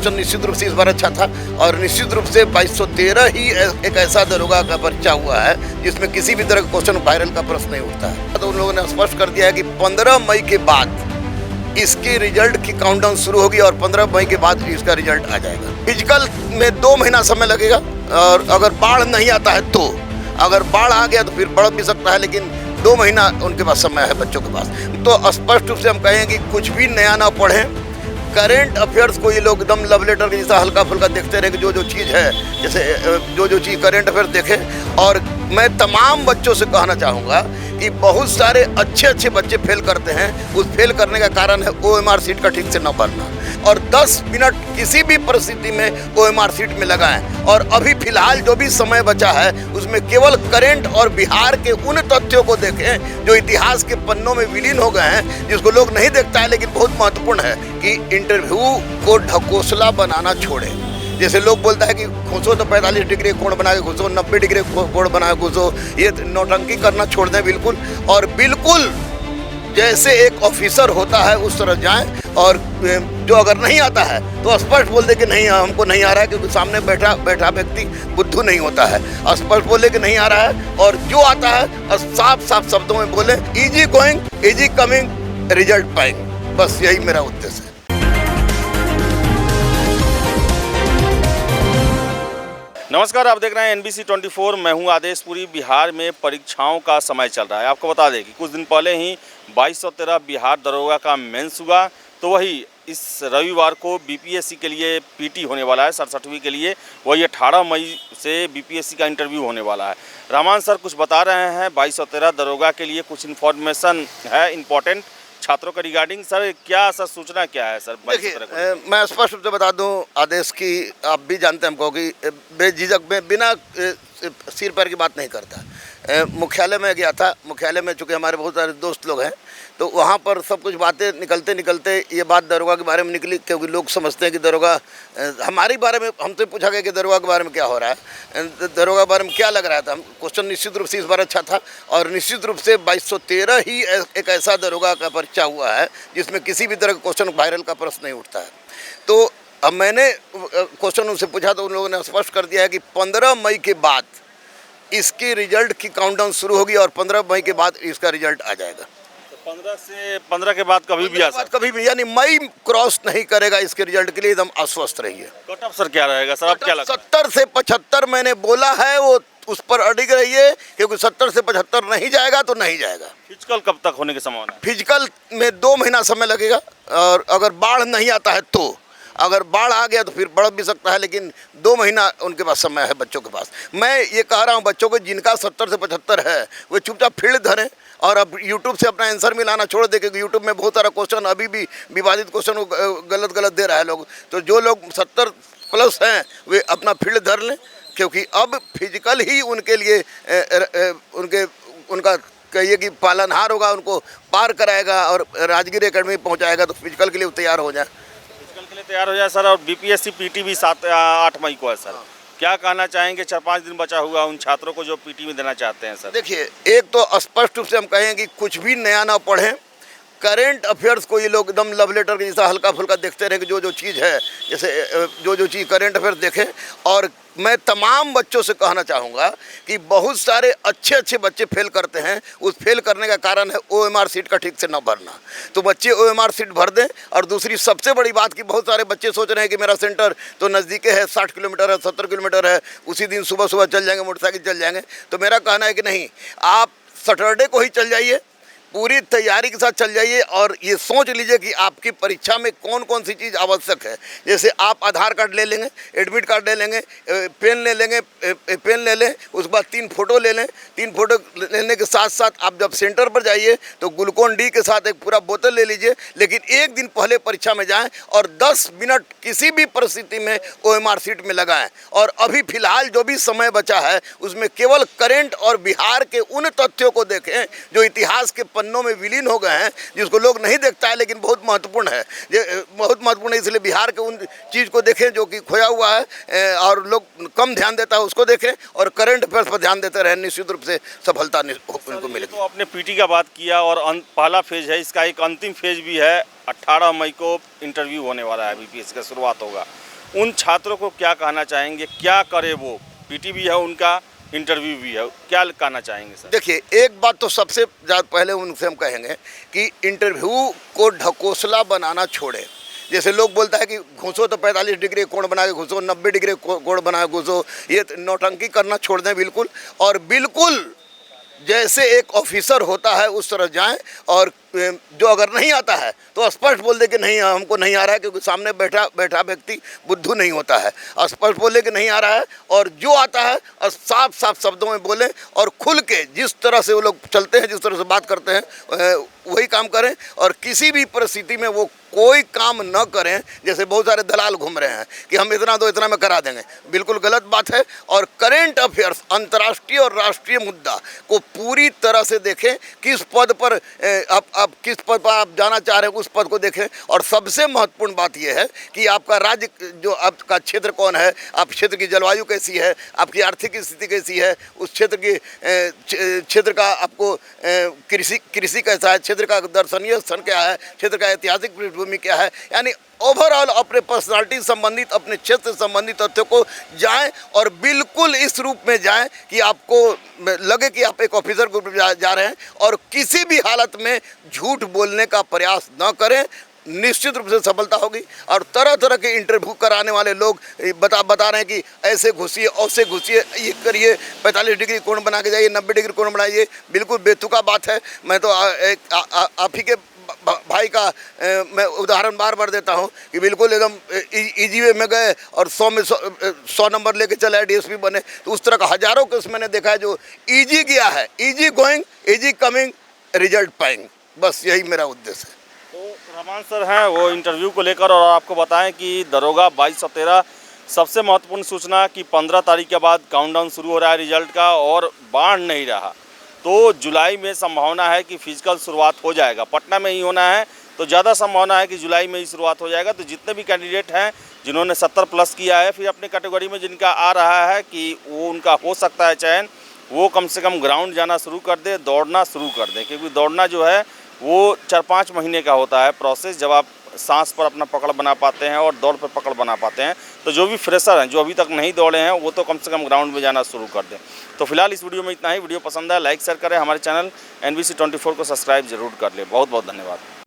Question निश्चित रूप से इस बार अच्छा था और निश्चित रूप से 2213 ही एक ऐसा दरोगा का परीक्षा हुआ है जिसमें किसी भी तरह का क्वेश्चन वायरल का प्रश्न नहीं उठता है। तो उन लोगों ने स्पष्ट कर दिया है कि 15 मई के बाद इसके रिजल्ट की काउंटडाउन शुरू होगी और 15 मई के बाद इसका रिजल्ट आ जाएगा। फिजिकल में 2 महीना समय लगेगा और अगर बाढ़ नहीं आता है तो, अगर बाढ़ आ गया तो फिर बढ़ भी सकता है, लेकिन 2 महीना उनके पास समय है बच्चों के पास। तो स्पष्ट रूप से हम कहें कि कुछ भी नया ना पढ़ें, करेंट अफेयर्स को ये लोग एकदम लव लेटर के जैसा हल्का फुल्का देखते रहे कि जो चीज़ है, जैसे जो चीज़ करेंट अफेयर्स देखें। और मैं तमाम बच्चों से कहना चाहूँगा कि बहुत सारे अच्छे बच्चे फेल करते हैं, उस फेल करने का कारण है OMR सीट का ठीक से न भरना। और 10 मिनट किसी भी परिस्थिति में OMR सीट में लगाएं और अभी फिलहाल जो भी समय बचा है उसमें केवल करेंट और बिहार के उन तथ्यों को देखें जो इतिहास के पन्नों में विलीन हो गए हैं, जिसको लोग नहीं देखता है लेकिन बहुत महत्वपूर्ण है कि इंटरव्यू को ढकोसला बनाना छोड़ें। जैसे लोग बोलता है कि घुसो तो 45 डिग्री कोण बना के घुसो, 90 डिग्री कोण बना के घुसो, ये नौटंकी करना छोड़ दें बिल्कुल। और बिल्कुल जैसे एक ऑफिसर होता है उस तरह जाएं और जो अगर नहीं आता है तो स्पष्ट बोल दे कि नहीं हमको नहीं आ रहा है, क्योंकि सामने बैठा व्यक्ति बुद्धू नहीं होता है। स्पष्ट बोले कि नहीं आ रहा है और जो आता है साफ शब्दों में बोले easy going easy coming result पाएंगे। बस यही मेरा उद्देश्य है। नमस्कार, आप देख रहे हैं NBC 24। मैं हूं आदेशपुरी। बिहार में परीक्षाओं का समय चल रहा है। आपको बता दें कि कुछ दिन पहले ही 2213 बिहार दरोगा का मेंस हुआ, तो वही इस रविवार को BPSC के लिए PT होने वाला है 67वीं के लिए। वही 18 मई से BPSC का इंटरव्यू होने वाला है। रहमान सर कुछ बता रहे हैं 2213 दरोगा के लिए, कुछ इन्फॉर्मेशन है इम्पोर्टेंट छात्रों का रिगार्डिंग। सर क्या सर सूचना क्या है सर? देखिए मैं स्पष्ट रूप से बता दूं आदेश की, आप भी जानते हैं हमको कि बेझिझक में बिना सिर पैर की बात नहीं करता। मुख्यालय में गया था, मुख्यालय में चूँकि हमारे बहुत सारे दोस्त लोग हैं तो वहाँ पर सब कुछ बातें निकलते ये बात दरोगा के बारे में निकली, क्योंकि लोग समझते हैं कि दरोगा हमारे बारे में, हमसे पूछा गया कि दरोगा के बारे में क्या हो रहा है, दरोगा के बारे में क्या लग रहा था। क्वेश्चन निश्चित रूप से इस बार अच्छा था और निश्चित रूप से 2213 ही एक ऐसा दरोगा का परीक्षा हुआ है जिसमें किसी भी तरह का क्वेश्चन वायरल का प्रश्न नहीं उठता है। तो अब मैंने क्वेश्चन उनसे पूछा तो उन लोगों ने स्पष्ट कर दिया है कि 15 मई के बाद इसके रिजल्ट की काउंटडाउन शुरू होगी और 15 मई के बाद इसका रिजल्ट आ जाएगा। 15 के बाद कभी भी आ सकता है, कभी भी, यानी मई क्रॉस नहीं करेगा इसके रिजल्ट के लिए एकदम आश्वस्त रहिए। कट ऑफ सर क्या रहेगा सर? आप क्या लगता है? 70 से 75 मैंने बोला है, वो उस पर अडिग रहिए, क्योंकि 70 से 75 नहीं जाएगा तो नहीं जाएगा। फिजिकल कब तक होने की संभावना है? फिजिकल में 2 महीना समय लगेगा और अगर बाढ़ नहीं आता है तो, अगर बाढ़ आ गया तो फिर बढ़ भी सकता है, लेकिन 2 महीना उनके पास समय है बच्चों के पास। मैं ये कह रहा हूँ बच्चों को जिनका 70 से 75 है वो चुपचाप फील्ड धरें और अब यूट्यूब से अपना आंसर मिलाना छोड़ दे, क्योंकि यूट्यूब में बहुत सारा क्वेश्चन अभी भी विवादित क्वेश्चन गलत दे रहा है लोग। तो जो लोग 70 प्लस हैं वे अपना फील्ड धर लें, क्योंकि अब फिजिकल ही उनके लिए उनका कहिए कि पालनहार होगा, उनको पार कराएगा और राजगीर एकेडमी पहुँचाएगा। तो फिजिकल के लिए तैयार हो जाए, तैयार हो जाए सर। और BPSC PT भी 7-8 मई को है सर। क्या कहना चाहेंगे 4-5 दिन बचा हुआ उन छात्रों को जो PT में देना चाहते हैं सर? देखिए, एक तो स्पष्ट रूप से हम कहें कि कुछ भी नया ना पढ़ें, करेंट अफेयर्स को ये लोग एकदम लव लेटर के जैसा हल्का फुल्का देखते रहे कि जो चीज़ है, जैसे जो चीज़ करेंट अफेयर्स देखें। और मैं तमाम बच्चों से कहना चाहूँगा कि बहुत सारे अच्छे बच्चे फेल करते हैं, उस फेल करने का कारण है OMR सीट का ठीक से न भरना। तो बच्चे OMR सीट भर दें। और दूसरी सबसे बड़ी बात कि बहुत सारे बच्चे सोच रहे हैं कि मेरा सेंटर तो नज़दीक है, 60 किलोमीटर है, 70 किलोमीटर है, उसी दिन सुबह चल जाएंगे, मोटरसाइकिल चल जाएंगे। तो मेरा कहना है कि नहीं, आप सैटरडे को ही चल जाइए, पूरी तैयारी के साथ चल जाइए और ये सोच लीजिए कि आपकी परीक्षा में कौन कौन सी चीज़ आवश्यक है। जैसे आप आधार कार्ड ले लेंगे, एडमिट कार्ड ले लेंगे, पेन ले लेंगे, पेन ले लें, उसके बाद 3 फोटो ले लें। 3 फोटो लेने के साथ साथ आप जब सेंटर पर जाइए तो ग्लूकोन डी के साथ एक पूरा बोतल ले लीजिए, लेकिन एक दिन पहले परीक्षा में जाएँ और 10 मिनट किसी भी परिस्थिति में OMR सीट में लगाएँ। और अभी फिलहाल जो भी समय बचा है उसमें केवल करेंट और बिहार के उन तथ्यों को देखें जो इतिहास के पन्नों में विलीन हो गए हैं, जिसको लोग नहीं देखता है, लेकिन बहुत महत्वपूर्ण है। ये बहुत महत्वपूर्ण है, इसलिए बिहार के उन चीज़ को देखें जो कि खोया हुआ है और लोग कम ध्यान देता है, उसको देखें और करंट अफेयर्स पर ध्यान देते रहें, निश्चित रूप से सफलता उनको मिलेगी। तो आपने पीटी का बात किया और पहला फेज है, इसका एक अंतिम फेज भी है। 18 मई को इंटरव्यू होने वाला है, बीपीएससी का शुरुआत होगा। उन छात्रों को क्या कहना चाहेंगे, क्या करे वो? पीटी भी है उनका, इंटरव्यू भी है, क्या कहना चाहेंगे सर? देखिए, एक बात तो सबसे ज़्यादा पहले उनसे हम कहेंगे कि इंटरव्यू को ढकोसला बनाना छोड़े। जैसे लोग बोलता है कि घुसो तो 45 डिग्री कोण बना के घुसो, 90 डिग्री कोण बना के घुसो, ये नौटंकी करना छोड़ दें बिल्कुल। और बिल्कुल जैसे एक ऑफिसर होता है उस तरह जाएं, और जो अगर नहीं आता है तो स्पष्ट बोल दे कि नहीं, हमको नहीं आ रहा है, क्योंकि सामने बैठा व्यक्ति बुद्धू नहीं होता है। स्पष्ट बोले कि नहीं आ रहा है, और जो आता है साफ साफ शब्दों में बोलें, और खुल के जिस तरह से वो लोग चलते हैं, जिस तरह से बात करते हैं, वही काम करें। और किसी भी परिस्थिति में वो कोई काम न करें, जैसे बहुत सारे दलाल घूम रहे हैं कि हम इतना दो इतना में करा देंगे, बिल्कुल गलत बात है। और करेंट अफेयर्स, अंतर्राष्ट्रीय और राष्ट्रीय मुद्दा को पूरी तरह से देखें, किस पद पर आप किस पद पर आप जाना चाह रहे हैं, उस पद को देखें। और सबसे महत्वपूर्ण बात यह है कि आपका राज्य, जो आपका क्षेत्र कौन है, आप क्षेत्र की जलवायु कैसी है, आपकी आर्थिक स्थिति कैसी है, उस क्षेत्र की क्षेत्र का आपको कृषि कैसा है, क्षेत्र का दर्शनीय स्थल क्या है, क्षेत्र का ऐतिहासिक पृष्ठभूमि क्या है, यानी ओवरऑल अपने पर्सनालिटी संबंधित, अपने क्षेत्र से संबंधित तथ्यों को जाएं, और बिल्कुल इस रूप में जाएं कि आपको लगे कि आप एक ऑफिसर को जा रहे हैं, और किसी भी हालत में झूठ बोलने का प्रयास न करें। निश्चित रूप से सफलता होगी। और तरह तरह के इंटरव्यू कराने वाले लोग बता रहे हैं कि ऐसे घुसिए, ऐसे घुसिए, ये करिए, 45 डिग्री कोण बना के जाइए, 90 डिग्री कोण बनाइए, बिल्कुल बेतुका बात है। मैं तो आप ही के भाई का मैं उदाहरण बार बार देता हूं कि बिल्कुल एकदम इजी वे में गए और 100 में 100 नंबर लेके चले आए, डीएसपी बने। तो उस तरह का हजारों केस मैंने देखा है जो इजी गया है, easy going, easy coming, result paying. बस यही मेरा उद्देश्य है। तो रहमान सर हैं वो इंटरव्यू को लेकर, और आपको बताएं कि दरोगा 22 और 13 सबसे महत्वपूर्ण सूचना कि 15 तारीख के बाद काउंटडाउन शुरू हो रहा है रिजल्ट का, और बाढ़ नहीं रहा तो जुलाई में संभावना है कि फिजिकल शुरुआत हो जाएगा। पटना में ही होना है तो ज़्यादा संभावना है कि जुलाई में ही शुरुआत हो जाएगा। तो जितने भी कैंडिडेट हैं जिन्होंने 70 प्लस किया है, फिर अपने कैटेगरी में जिनका आ रहा है कि वो उनका हो सकता है चयन, वो कम से कम ग्राउंड जाना शुरू कर दे, दौड़ना शुरू कर दें। क्योंकि दौड़ना जो है वो 4-5 महीने का होता है प्रोसेस, जब आप सांस पर अपना पकड़ बना पाते हैं और दौड़ पर पकड़ बना पाते हैं। तो जो भी फ्रेशर हैं, जो अभी तक नहीं दौड़े हैं, वो तो कम से कम ग्राउंड में जाना शुरू कर दें। तो फिलहाल इस वीडियो में इतना ही। वीडियो पसंद आया लाइक शेयर करें, हमारे चैनल NBC 24 को सब्सक्राइब जरूर कर लें। बहुत बहुत धन्यवाद।